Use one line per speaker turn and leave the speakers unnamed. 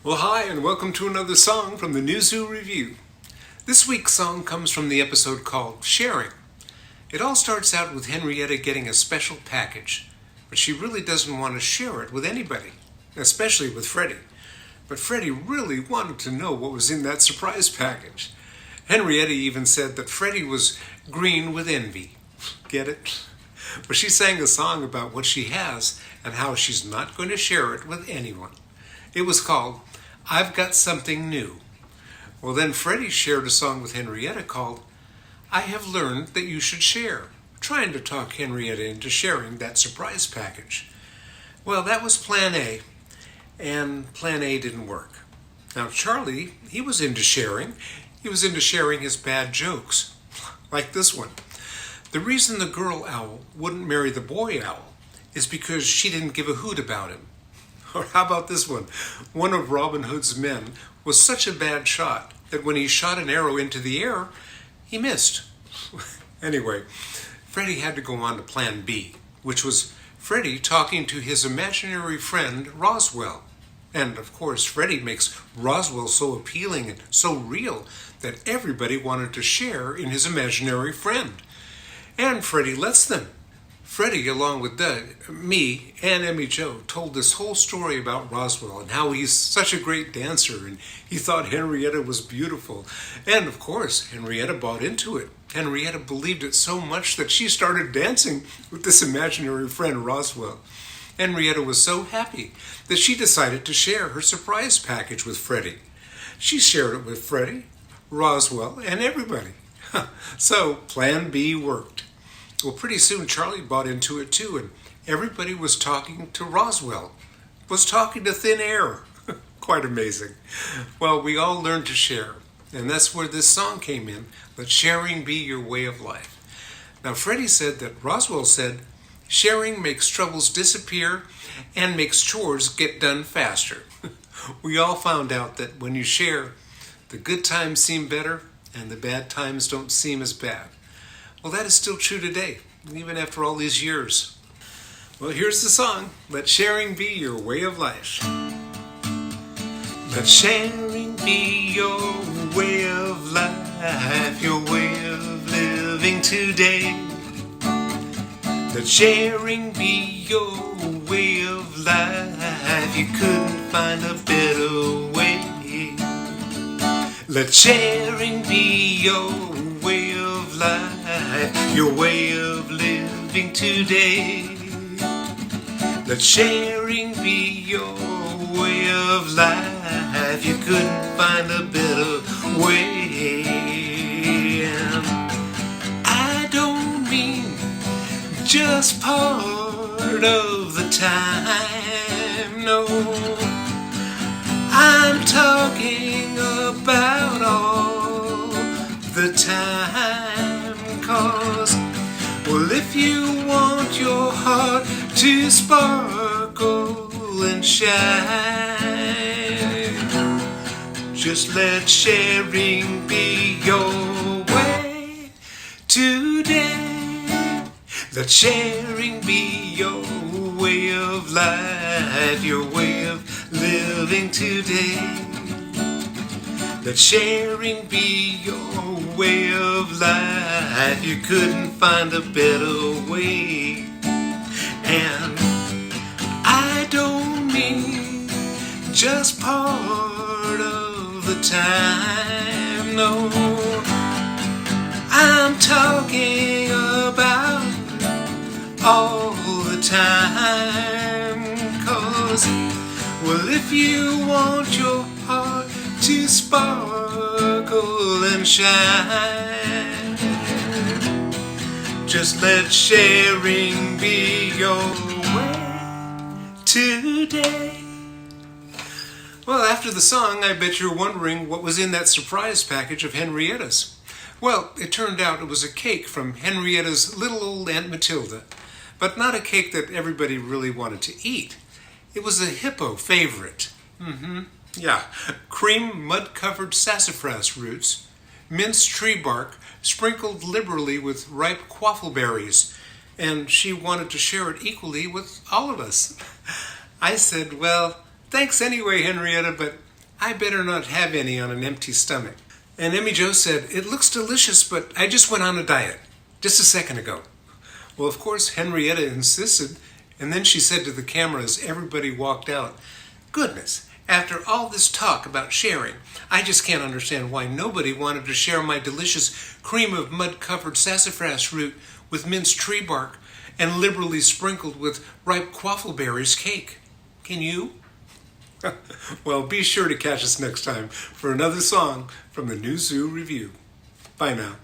Well, hi, and welcome to another song from the new Zoo Revue. This week's song comes from the episode called Sharing. It all starts out with Henrietta getting a special package, but she really doesn't want to share it with anybody, especially with Freddie. But Freddie really wanted to know what was in that surprise package. Henrietta even said that Freddie was green with envy. Get it? But she sang a song about what she has and how she's not going to share it with anyone. It was called I've Got Something New. Well, then Freddie shared a song with Henrietta called I Have Learned That You Should Share, trying to talk Henrietta into sharing that surprise package. Well, that was plan A, and plan A didn't work. Now, Charlie, he was into sharing. He was into sharing his bad jokes, like this one. The reason the girl owl wouldn't marry the boy owl is because she didn't give a hoot about him. Or how about this one? One of Robin Hood's men was such a bad shot that when he shot an arrow into the air, he missed. Anyway, Freddie had to go on to plan B, which was Freddie talking to his imaginary friend Roswell. And of course, Freddie makes Roswell so appealing and so real that everybody wanted to share in his imaginary friend. And Freddie lets them. Freddie, along with Doug, me, and Emmy Jo, told this whole story about Roswell and how he's such a great dancer and he thought Henrietta was beautiful. And of course, Henrietta bought into it. Henrietta believed it so much that she started dancing with this imaginary friend Roswell. Henrietta was so happy that she decided to share her surprise package with Freddie. She shared it with Freddie, Roswell, and everybody. So Plan B worked. Well, pretty soon Charlie bought into it too, and everybody was talking to Roswell, was talking to thin air. Quite amazing. Well, we all learned to share, and that's where this song came in, Let Sharing Be Your Way of Life. Now, Freddie said that Roswell said, sharing makes troubles disappear and makes chores get done faster. We all found out that when you share, the good times seem better and the bad times don't seem as bad. Well, that is still true today, even after all these years. Well, here's the song, Let Sharing Be Your Way of Life. Let sharing be your way of life, your way of living today. Let sharing be your way of life, you couldn't find a better way. Let sharing be your way of life, your way of living today. Let sharing be your way of life, you couldn't find a better way. And I don't mean just part of the time, no, I'm talking about all the time. 'Cause, well, if you want your heart to sparkle and shine, just let sharing be your way today. Let sharing be your way of life, your way of living today. Let sharing be your way of life, you couldn't find a better way. And I don't mean just part of the time, no, I'm talking about all the time. 'Cause, well, if you want your heart to sparkle and shine, just let sharing be your way today. Well, after the song, I bet you're wondering what was in that surprise package of Henrietta's. Well, it turned out it was a cake from Henrietta's little old Aunt Matilda, but not a cake that everybody really wanted to eat. It was a hippo favorite. Yeah, cream mud-covered sassafras roots, minced tree bark sprinkled liberally with ripe quaffleberries, and she wanted to share it equally with all of us. I said, well, thanks anyway, Henrietta, but I better not have any on an empty stomach. And Emmy Jo said, "It looks delicious, but I just went on a diet just a second ago." Well, of course, Henrietta insisted, and then she said to the camera as everybody walked out, "Goodness, after all this talk about sharing, I just can't understand why nobody wanted to share my delicious cream of mud-covered sassafras root with minced tree bark and liberally sprinkled with ripe quaffleberries cake. Can you?" Well, be sure to catch us next time for another song from the New Zoo Revue. Bye now.